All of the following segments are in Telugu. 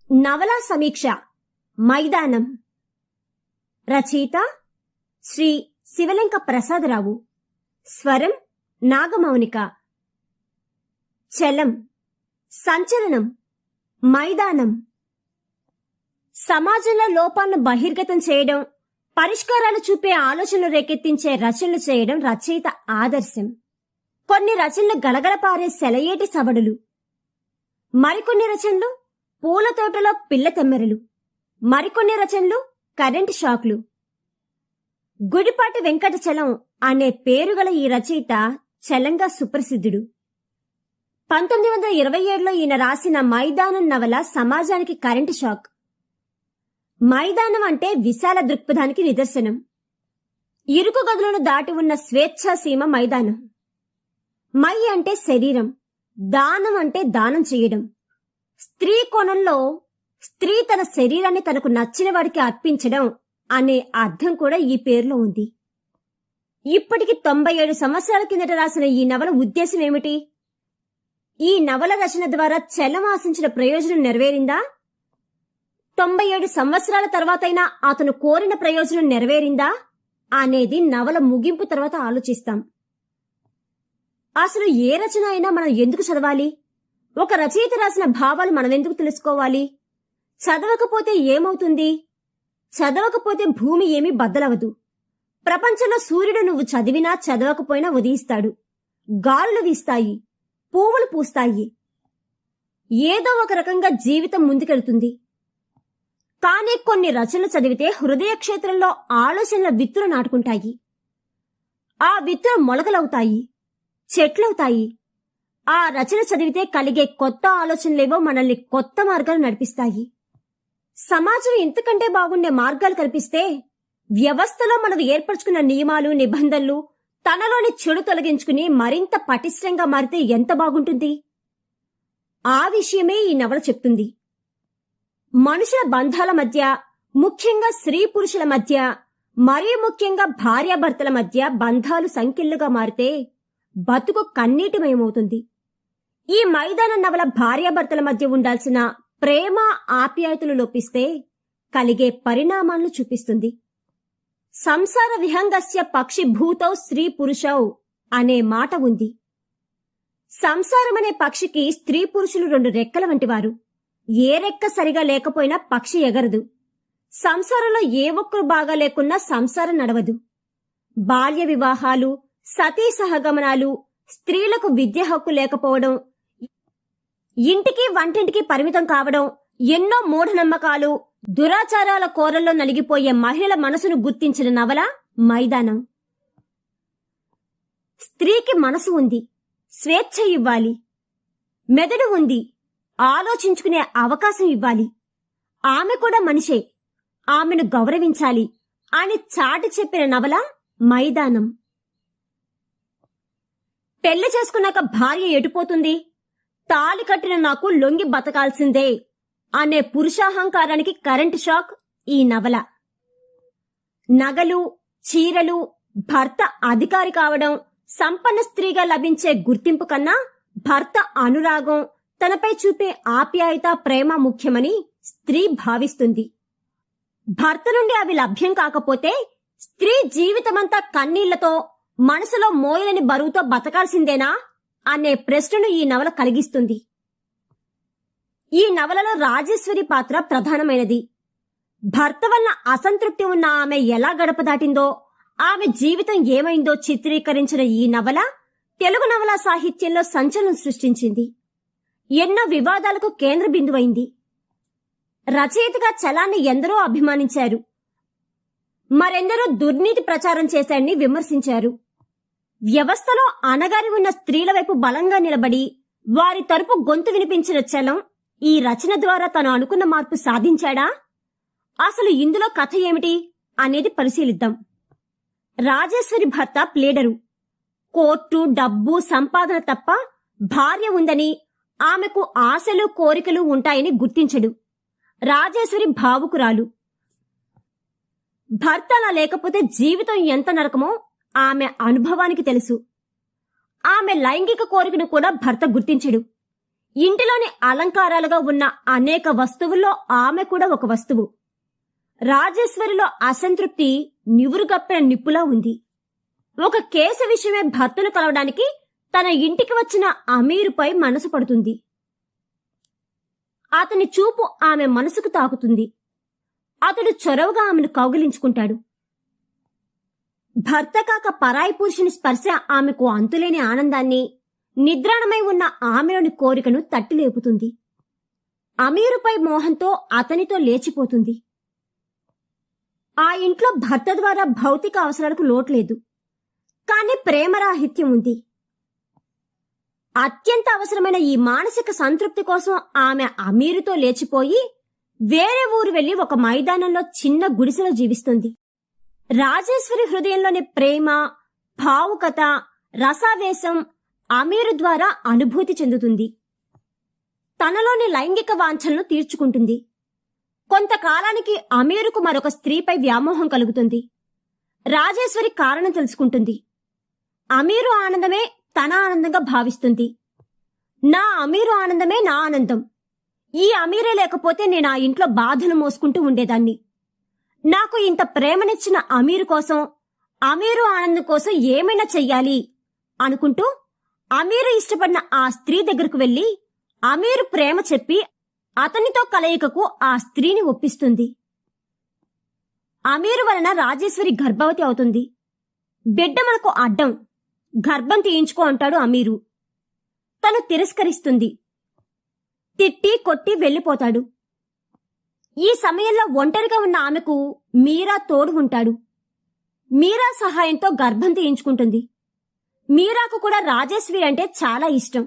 నవలా సమీక్ష మైదానం. రచయిత శ్రీ శివలంక ప్రసాదరావు. స్వరం నాగమౌనిక. చలం, సంచలనం, మైదానం. సమాజంలో లోపాలను బహిర్గతం చేయడం, పరిష్కారాలు చూపే ఆలోచనలు రేకెత్తించే రచనలు చేయడం రచయిత ఆదర్శం. కొన్ని రచనలు గలగలపారే సెలయేటి సవడులు, మరికొన్ని రచనలు పూల తోటలో పిల్ల తెమ్మెరలు, మరికొన్ని రచనలు కరెంటు షాక్లు. గుడిపాటి వెంకట చలం అనే పేరుగల ఈ రచయిత చలంగా సుప్రసిద్ధుడు. 1927లో ఈయన రాసిన మైదానం నవల సమాజానికి కరెంటు షాక్. మైదానం అంటే విశాల దృక్పథానికి నిదర్శనం. ఇరుకు గదులను దాటి ఉన్న స్వేచ్ఛా సీమ మైదానం. మై అంటే శరీరం, దానం అంటే దానం చేయడం. స్త్రీ కోణంలో స్త్రీ తన శరీరాన్ని తనకు నచ్చిన వాడికి అర్పించడం అనే అర్థం కూడా ఈ పేరులో ఉంది. ఇప్పటికి 97 సంవత్సరాల కిందట రాసిన ఈ నవల ఉద్దేశం ఏమిటి? ఈ నవల రచన ద్వారా చలం ఆశించిన ప్రయోజనం నెరవేరిందా? 97 సంవత్సరాల తర్వాతైనా అతను కోరిన ప్రయోజనం నెరవేరిందా అనేది నవల ముగింపు తర్వాత ఆలోచిస్తాం. అసలు ఏ రచన అయినా మనం ఎందుకు చదవాలి? ఒక రచయిత రాసిన భావాలు మనమెందుకు తెలుసుకోవాలి? చదవకపోతే ఏమవుతుంది? చదవకపోతే భూమి ఏమీ బద్దలవదు. ప్రపంచంలో సూర్యుడు నువ్వు చదివినా చదవకపోయినా ఉదయిస్తాడు. గాలులు వీస్తాయి, పువ్వులు పూస్తాయి. ఏదో ఒక రకంగా జీవితం ముందుకెళ్తుంది. కానీ కొన్ని రచనలు చదివితే హృదయ క్షేత్రంలో ఆలోచనల విత్తులు నాటుకుంటాయి. ఆ విత్తులు మొలకలవుతాయి, చెట్లవుతాయి. ఆ రచన చదివితే కలిగే కొత్త ఆలోచనలేవో మనల్ని కొత్త మార్గాలు నడిపిస్తాయి. సమాజం ఇంతకంటే బాగుండే మార్గాలు కల్పిస్తే, వ్యవస్థలో మనం ఏర్పరచుకున్న నియమాలు, నిబంధనలు తనలోని చెడు తొలగించుకుని మరింత పటిష్టంగా మారితే ఎంత బాగుంటుంది? ఆ విషయమే ఈ నవల చెప్తుంది. మనుషుల బంధాల మధ్య, ముఖ్యంగా స్త్రీ పురుషుల మధ్య, మరీ ముఖ్యంగా భార్యాభర్తల మధ్య బంధాలు సంఖ్యలుగా మారితే బతుకు కన్నీటిమయమవుతుంది. ఈ మైదాన నవల భార్యాభర్తల మధ్య ఉండాల్సిన ప్రేమ, ఆప్యాయతలు లోపిస్తే కలిగే పరిణామాలను చూపిస్తుంది. సంసార విహంగస్య పక్షి భూతౌ స్త్రీ పురుషౌ అనే మాట ఉంది. సంసారమనే పక్షికి స్త్రీ పురుషులు 2 రెక్కల వంటివారు. ఏ రెక్క సరిగా లేకపోయినా పక్షి ఎగరదు. సంసారంలో ఏ ఒక్కరు బాగా లేకున్నా సంసారం నడవదు. బాల్య వివాహాలు, సతీ సహగమనాలు, స్త్రీలకు విద్య హక్కు లేకపోవడం, ఇంటికి వంటింటికి పరిమితం కావడం, ఎన్నో మూఢనమ్మకాలు, దురాచారాల కోరల్లో నలిగిపోయే మహిళల మనసును గుర్తించిన నవల మైదానం. స్త్రీకి మనసు ఉంది, స్వేచ్ఛ ఇవ్వాలి. మెదడు ఉంది, ఆలోచించుకునే అవకాశం ఇవ్వాలి. ఆమె కూడా మనిషే, ఆమెను గౌరవించాలి అని చాటి చెప్పిన నవల మైదానం. పెళ్లి చేసుకున్నాక భార్య ఎటుపోతుంది? తాళి కట్టిన నాకు లొంగి బతకాల్సిందే అనే పురుషాహంకారానికి కరెంట్ షాక్ ఈ నవల. నగలు, చీరలు, భర్త అధికారి కావడం, సంపన్న స్త్రీగా లభించే గుర్తింపు కన్నా భర్త అనురాగం, తనపై చూపే ఆప్యాయత, ప్రేమ ముఖ్యమని స్త్రీ భావిస్తుంది. భర్త నుండి అవి లభ్యం కాకపోతే స్త్రీ జీవితమంతా కన్నీళ్లతో, మనసులో మోయలేని బరువుతో బతకాల్సిందేనా అనే ప్రశ్నను ఈ నవల కలిగిస్తుంది. ఈ నవలలో రాజేశ్వరి పాత్ర ప్రధానమైనది. భర్త వల్ల అసంతృప్తి ఉన్న ఆమె ఎలా గడప దాటిందో, ఆమె జీవితం ఏమైందో చిత్రీకరించిన ఈ నవల తెలుగు నవలా సాహిత్యంలో సంచలనం సృష్టించింది. ఎన్నో వివాదాలకు కేంద్ర బిందువైంది. రచయితగా చలాన్ని ఎందరో అభిమానించారు, మరెందరో దుర్నీతి ప్రచారం చేశాడని విమర్శించారు. వ్యవస్థలో అణగారి ఉన్న స్త్రీల వైపు బలంగా నిలబడి వారి తరపు గొంతు వినిపించిన చలం ఈ రచన ద్వారా తను అనుకున్న మార్పు సాధించాడా? అసలు ఇందులో కథ ఏమిటి అనేది పరిశీలిద్దాం. రాజేశ్వరి భర్త ప్లేడరు. కోర్టు, డబ్బు, సంపాదన తప్ప భార్య ఉందని, ఆమెకు ఆశలు, కోరికలు ఉంటాయని గుర్తించడు. రాజేశ్వరి భావుకురాలు. భర్త అలా లేకపోతే జీవితం ఎంత నరకమో ఆమె అనుభవానికి తెలుసు. ఆమె లైంగిక కోరికను కూడా భర్త గుర్తించడు. ఇంటిలోని అలంకారాలుగా ఉన్న అనేక వస్తువుల్లో ఆమె కూడా ఒక వస్తువు. రాజేశ్వరిలో అసంతృప్తి నివురుగప్పిన నిప్పులా ఉంది. ఒక కేసు విషయమే భర్తను కలవడానికి తన ఇంటికి వచ్చిన అమీరుపై మనసు పడుతుంది. అతని చూపు ఆమె మనసుకు తాకుతుంది. అతడు చొరవగా ఆమెను కౌగిలించుకుంటాడు. భర్త కాక పరాయి పురుషుని స్పర్శ ఆమెకు అంతులేని ఆనందాన్ని, నిద్రాణమై ఉన్న ఆమెలోని కోరికను తట్టిలేపుతుంది. అమీరుపై మోహంతో అతనితో లేచిపోతుంది. ఆ ఇంట్లో భర్త ద్వారా భౌతిక అవసరాలకు లోట్లేదు, కాని ప్రేమరాహిత్యం ఉంది. అత్యంత అవసరమైన ఈ మానసిక సంతృప్తి కోసం ఆమె అమీరుతో లేచిపోయి వేరే ఊరు వెళ్లి ఒక మైదానంలో చిన్న గుడిసెలో జీవిస్తుంది. రాజేశ్వరి హృదయంలోని ప్రేమ, భావుకత, రసావేశం అమీరు ద్వారా అనుభూతి చెందుతుంది. తనలోని లైంగిక వాంఛలను తీర్చుకుంటుంది. కొంతకాలానికి అమీరుకు మరొక స్త్రీపై వ్యామోహం కలుగుతుంది. రాజేశ్వరి కారణం తెలుసుకుంటుంది. అమీరు ఆనందమే తన ఆనందంగా భావిస్తుంది. నా అమీరు ఆనందమే నా ఆనందం. ఈ అమీరే లేకపోతే నేను ఆ ఇంట్లో బాధను మోసుకుంటూ ఉండేదాన్ని. నాకు ఇంత ప్రేమనిచ్చిన అమీరు కోసం, అమీరు ఆనందం కోసం ఏమైనా చెయ్యాలి అనుకుంటూ అమీరు ఇష్టపడిన ఆ స్త్రీ దగ్గరకు వెళ్లి అమీరు ప్రేమ చెప్పి అతనితో కలయికకు ఆ స్త్రీని ఒప్పిస్తుంది. అమీరు వలన రాజేశ్వరి గర్భవతి అవుతుంది. బిడ్డ మనకు అడ్డం, గర్భం తీయించుకో అంటాడు అమీరు. తను తిరస్కరిస్తుంది. తిట్టి కొట్టి వెళ్లిపోతాడు. ఈ సమయంలో ఒంటరిగా ఉన్న ఆమెకు మీరా తోడు ఉంటాడు. మీరా సహాయంతో గర్భం తీయించుకుంటుంది. మీరాకు కూడా రాజేశ్వరి అంటే చాలా ఇష్టం.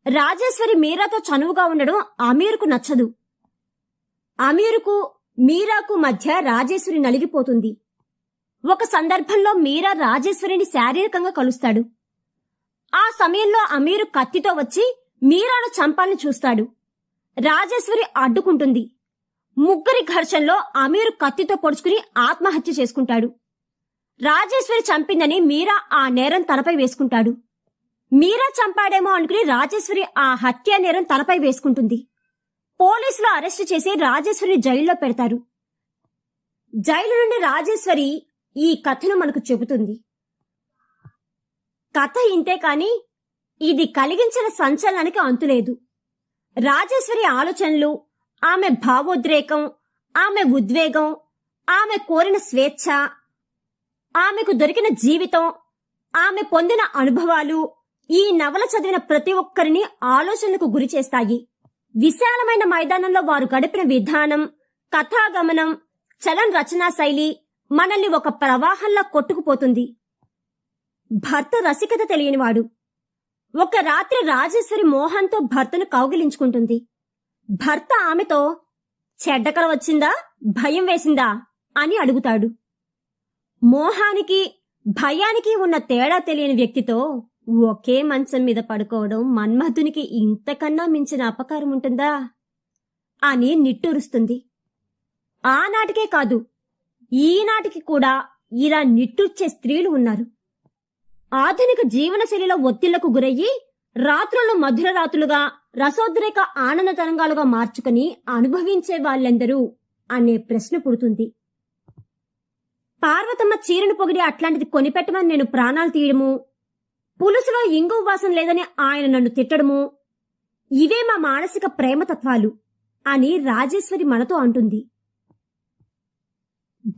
రాజేశ్వరి మీరాతో చనువుగా ఉండడం అమీరుకు నచ్చదు. అమీరుకు మీరాకు మధ్య రాజేశ్వరి నలిగిపోతుంది. ఒక సందర్భంలో మీరా రాజేశ్వరిని శారీరకంగా కలుస్తాడు. ఆ సమయంలో అమీరు కత్తితో వచ్చి మీరాను చంపాలని చూస్తాడు. రాజేశ్వరి అడ్డుకుంటుంది. ముగ్గురి ఘర్షణలో అమీరు కత్తితో పొడుచుకుని ఆత్మహత్య చేసుకుంటాడు. రాజేశ్వరి చంపిందని మీరా ఆ నేరం తనపై వేసుకుంటాడు. మీరా చంపాడేమో అనుకుని రాజేశ్వరి ఆ హత్యా నేరం తనపై వేసుకుంటుంది. పోలీసులు అరెస్టు చేసి రాజేశ్వరిని జైల్లో పెడతారు. జైలు నుండి రాజేశ్వరి ఈ కథను మనకు చెబుతుంది. కథ ఇంతే కాని ఇది కలిగించిన సంచలనానికి అంతులేదు. రాజేశ్వరి ఆలోచనలు, ఆమె భావోద్రేకం, ఆమె ఉద్వేగం, ఆమె కోరిన స్వేచ్ఛ, ఆమెకు దొరికిన జీవితం, ఆమె పొందిన అనుభవాలు ఈ నవల చదివిన ప్రతి ఒక్కరిని ఆలోచనలకు గురి చేస్తాయి. విశాలమైన మైదానంలో వారు గడిపిన విధానం, కథాగమనం, చలన రచనా శైలి మనల్ని ఒక ప్రవాహంలా కొట్టుకుపోతుంది. భర్త రసికత తెలియనివాడు. ఒక రాత్రి రాజేశ్వరి మోహంతో భర్తను కౌగిలించుకుంటుంది. భర్త ఆమెతో చెడ్డకల వచ్చిందా, భయం వేసిందా అని అడుగుతాడు. మోహానికి భయానికి ఉన్న తేడా తెలియని వ్యక్తితో ఒకే మంచం మీద పడుకోవడం మన్మధునికి ఇంతకన్నా మించిన అపకారం ఉంటుందా అని నిట్టూరుస్తుంది. ఆనాటికే కాదు, ఈనాటికి కూడా ఇలా నిట్టూర్చే స్త్రీలు ఉన్నారు. ఆధునిక జీవనశైలిలో ఒత్తిళ్లకు గురయ్యి రాత్రులను మధుర రాత్రులుగా, రసోద్రేక ఆనంద తరంగాలుగా మార్చుకుని అనుభవించే వాళ్ళెందరూ అనే ప్రశ్న పుడుతుంది. పార్వతమ్మ చీరను పొగిడి అట్లాంటిది కొనిపెట్టమని నేను ప్రాణాలు తీయడము, పులుసులో ఇంగు వాసన లేదని ఆయన నన్ను తిట్టడము, ఇవే మా మానసిక ప్రేమతత్వాలు అని రాజేశ్వరి మనతో అంటుంది.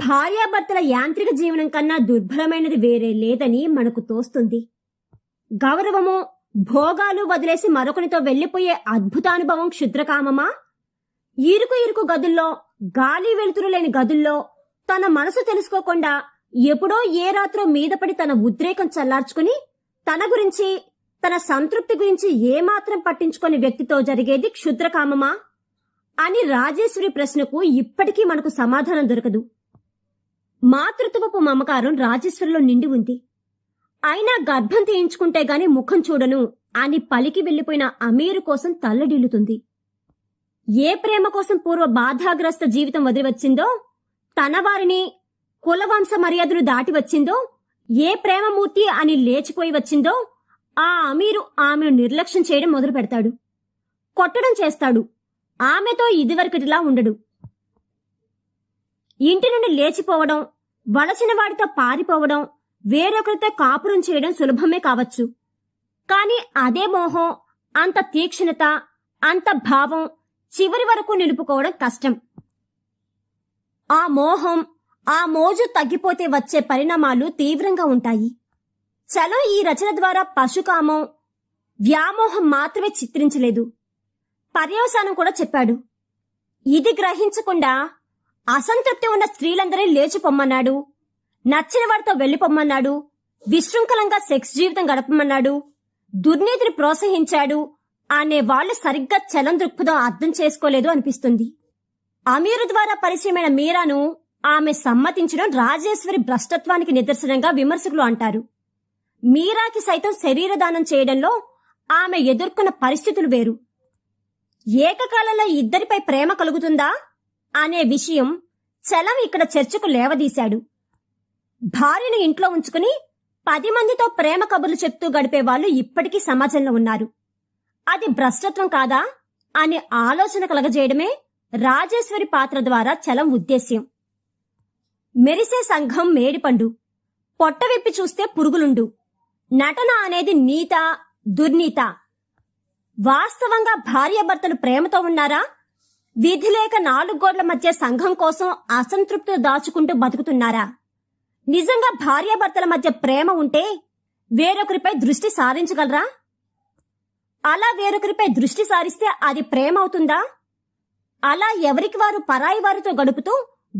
భార్యాభర్తల యాంత్రిక జీవనం కన్నా దుర్భరమైనది వేరే లేదని మనకు తోస్తుంది. గౌరవము, భోగాలు వదిలేసి మరొకనితో వెళ్లిపోయే అద్భుతానుభవం క్షుద్రకామమా? ఇరుకు ఇరుకు గదుల్లో, గాలి వెలుతురు లేని గదుల్లో తన మనసు తెలుసుకోకుండా ఎప్పుడో ఏ రాత్రో మీదపడి తన ఉద్రేకం చల్లార్చుకుని తన గురించి, తన సంతృప్తి గురించి ఏమాత్రం పట్టించుకునే వ్యక్తితో జరిగేది క్షుద్రకామమా అని రాజేశ్వరి ప్రశ్నకు ఇప్పటికీ మనకు సమాధానం దొరకదు. మాతృత్వపు మమకారం రాజేశ్వరిలో నిండి ఉంది. అయినా గర్భం తీయించుకుంటే గాని ముఖం చూడను అని పలికి వెళ్లిపోయిన అమీరు కోసం తల్లడిల్లుతుంది. ఏ ప్రేమ కోసం పూర్వ బాధాగ్రస్త జీవితం వదిలివచ్చిందో, తన వారిని, కులవంశ మర్యాదలు దాటి వచ్చిందో, ఏ ప్రేమమూర్తి అని లేచిపోయి వచ్చిందో, ఆ అమీరు ఆమెను నిర్లక్ష్యం చేయడం మొదలు పెడతాడు. కొట్టడం చేస్తాడు. ఆమెతో ఇదివరకటిలా ఉండడు. ఇంటి నుండి లేచిపోవడం, వలసిన వాడితో పారిపోవడం, వేరొకరితో కాపురం చేయడం సులభమే కావచ్చు. కాని అదే మోహం, అంత తీక్షణత, అంత భావం చివరి వరకు నిలుపుకోవడం కష్టం. ఆ మోహం, ఆ మోజు తగ్గిపోతే వచ్చే పరిణామాలు తీవ్రంగా ఉంటాయి. చలం ఈ రచన ద్వారా పశుకామం, వ్యామోహం మాత్రమే చిత్రించలేదు, పర్యవసానం కూడా చెప్పాడు. ఇది గ్రహించకుండా అసంతృప్తి ఉన్న స్త్రీలందరినీ లేచిపోమ్మన్నాడు, నచ్చిన వాడితో వెళ్లిపోమ్మన్నాడు, విశృంఖలంగా సెక్స్ జీవితం గడపమన్నాడు, దుర్నీతిని ప్రోత్సహించాడు అనే వాళ్ళు సరిగ్గా చలం దృక్పథం అర్థం చేసుకోలేదు అనిపిస్తుంది. అమీరు ద్వారా పరిచయమైన మీరాను ఆమె సమ్మతించడం రాజేశ్వరి భ్రష్టత్వానికి నిదర్శనంగా విమర్శకులు అంటారు. మీరాకి సైతం శరీరదానం చేయడంలో ఆమె ఎదుర్కొన్న పరిస్థితులు వేరు. ఏకకాలంలో ఇద్దరిపై ప్రేమ కలుగుతుందా అనే విషయం చలం ఇక్కడ చర్చకు లేవదీశాడు. భార్యను ఇంట్లో ఉంచుకుని 10 మందితో ప్రేమ కబుర్లు చెప్తూ గడిపే వాళ్ళు ఇప్పటికీ సమాజంలో ఉన్నారు. అది భ్రష్టత్వం కాదా అనే ఆలోచన కలగజేయడమే రాజేశ్వరి పాత్ర ద్వారా చలం ఉద్దేశ్యం. మెరిసే సంఘం మేడిపండు, పొట్ట విప్పి చూస్తే పురుగులుండు. నటన అనేది నీత, దుర్నీత. వాస్తవంగా భార్యాభర్తలు ప్రేమతో ఉన్నారా? విధి లేక 4 గోడల మధ్య సంఘం కోసం అసంతృప్తులు దాచుకుంటూ బతుకుతున్నారా? నిజంగా భార్యాభర్తల మధ్య ప్రేమ ఉంటే వేరొకరిపై దృష్టి సారించగలరా? అలా వేరొకరిపై దృష్టి సారిస్తే అది ప్రేమ అవుతుందా? అలా ఎవరికి వారు పరాయి వారితో గడుపుతూ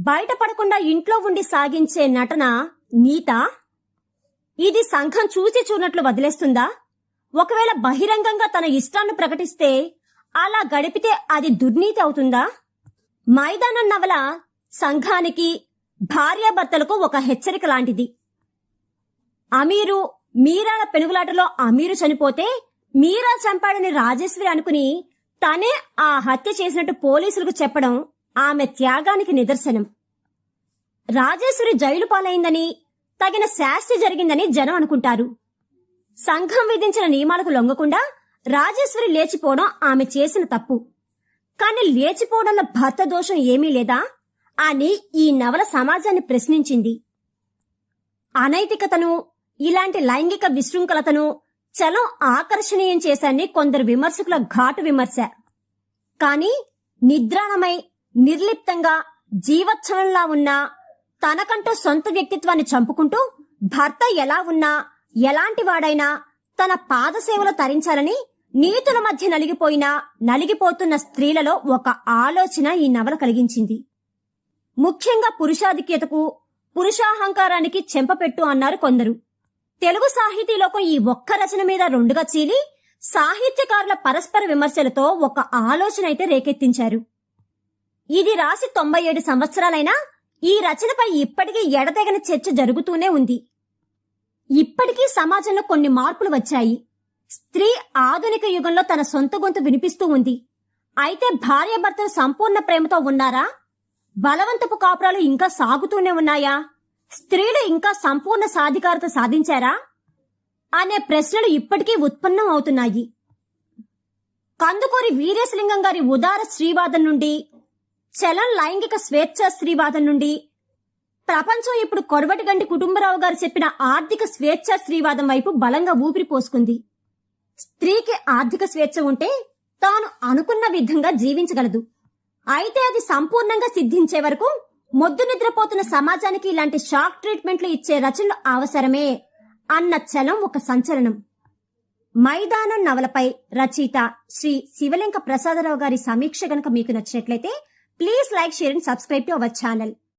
బయటపడకుండా ఇంట్లో ఉండి సాగించే నటన నీతా? ఇది సంఘం చూసి చూనట్లు వదిలేస్తుందా? ఒకవేళ బహిరంగంగా తన ఇష్టాన్ని ప్రకటిస్తే అలా గడిపితే అది దుర్నీతి అవుతుందా? మైదానం నవల సంఘానికి, భార్యాభర్తలకు ఒక హెచ్చరిక లాంటిది. అమీరు, మీరాల పెనుగులాటలో అమీరు చనిపోతే మీరా చంపాడని రాజేశ్వరి అనుకుని తనే ఆ హత్య చేసినట్టు పోలీసులకు చెప్పడం ఆమె త్యాగానికి నిదర్శనం. రాజేశ్వరి జైలు పాలైందని, తగిన శాస్తి జరిగిందని జనం అనుకుంటారు. సంఘం విధించిన నియమాలకు లొంగకుండా రాజేశ్వరి లేచిపోవడం ఆమె చేసిన తప్పు. కాని లేచిపోవడంలో భర్త దోషం ఏమీ లేదా అని ఈ నవల సమాజాన్ని ప్రశ్నించింది. అనైతికతను, ఇలాంటి లైంగిక విశృంఖలతను చలం ఆకర్షణీయం చేశాన్ని కొందరు విమర్శకుల ఘాటు విమర్శ. కాని నిద్రాణమై, నిర్లిప్తంగా, జీవచ్ఛవంలా ఉన్నా, తనకంటూ సొంత వ్యక్తిత్వాన్ని చంపుకుంటూ భర్త ఎలా ఉన్నా, ఎలాంటి వాడైనా తన పాదసేవలు తరించాలని నీతుల మధ్య నలిగిపోతున్న స్త్రీలలో ఒక ఆలోచన ఈ నవల కలిగించింది. ముఖ్యంగా పురుషాధిక్యతకు, పురుషాహంకారానికి చెంపపెట్టు అన్నారు కొందరు. తెలుగు సాహితీలోకం ఈ ఒక్క రచన మీద 2గా చీలి సాహిత్యకారుల పరస్పర విమర్శలతో ఒక ఆలోచన అయితే రేకెత్తించారు. ఇది రాసి 97 సంవత్సరాలైనా ఈ రచనపై ఇప్పటికీ ఎడతెగని చర్చ జరుగుతూనే ఉంది. ఇప్పటికీ సమాజంలో కొన్ని మార్పులు వచ్చాయి. స్త్రీ ఆధునిక యుగంలో తన సొంత గొంతు వినిపిస్తూ ఉంది. అయితే భార్యాభర్తలు సంపూర్ణ ప్రేమతో ఉన్నారా? బలవంతపు కాపురాలు ఇంకా సాగుతూనే ఉన్నాయా? స్త్రీలు ఇంకా సంపూర్ణ సాధికారత సాధించారా అనే ప్రశ్నలు ఇప్పటికీ ఉత్పన్నం అవుతున్నాయి. కందుకూరి వీరేశలింగం గారి ఉదార స్త్రీవాదం నుండి, చలం లైంగిక స్వేచ్ఛ స్త్రీవాదం నుండి, ప్రపంచం ఇప్పుడు కొడవటిగంటి కుటుంబరావు గారు చెప్పిన ఆర్థిక స్వేచ్ఛ స్త్రీవాదం వైపు బలంగా ఊపిరి పోసుకుంది. స్త్రీకి ఆర్థిక స్వేచ్ఛ ఉంటే తాను అనుకున్న విధంగా జీవించగలదు. అయితే అది సంపూర్ణంగా సిద్ధించే వరకు మొద్దు నిద్రపోతున్న సమాజానికి ఇలాంటి షాక్ ట్రీట్మెంట్లు ఇచ్చే రచనలు అవసరమే అన్న చలం ఒక సంచలనం. మైదానం నవలపై రచయిత శ్రీ శివలింక ప్రసాదరావు గారి సమీక్ష గనక మీకు నచ్చినట్లయితే please like, share and subscribe to our channel.